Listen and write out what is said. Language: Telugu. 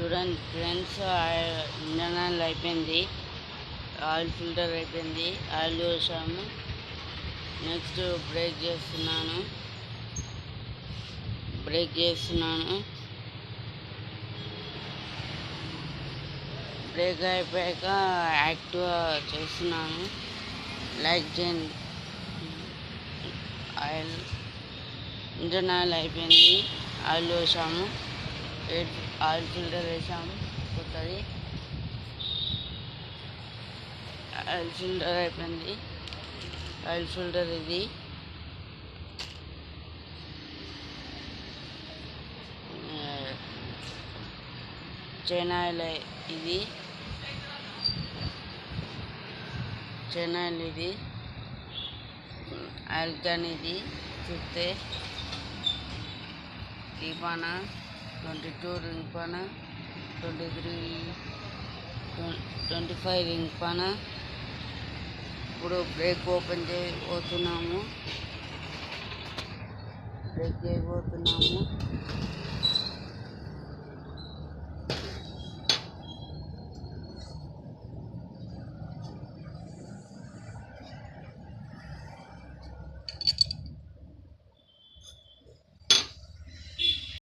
చూడండి ఫ్రెండ్స్, ఇంజన్ ఆయిల్ అయిపోయింది, ఆయిల్ ఫిల్టర్ అయిపోయింది, ఆయిల్ వేసాము. నెక్స్ట్ బ్రేక్ చేస్తున్నాను. బ్రేక్ అయిపోయాక యాక్టివ్ చేస్తున్నాను. లైక్ చేయండి. ఇంజన్ ఆయిల్ అయిపోయింది, ఆయిల్ వేసాము, ఆయిల్ ఫిల్టర్ వేసాము. కొత్తది ఆయిల్ ఫిల్టర్ అయిపోయింది. ఆయిల్ ఫిల్టర్ ఇది. చైనా ఆయిల్ ఇది. ఆయిల్ క్యాన్ ఇది. చూస్తే ఈ పాన 22 రింగ్ పాన, 23, 25 రింగ్ పాన. ఇప్పుడు బ్రేక్ ఓపెన్ చేయబోతున్నాము.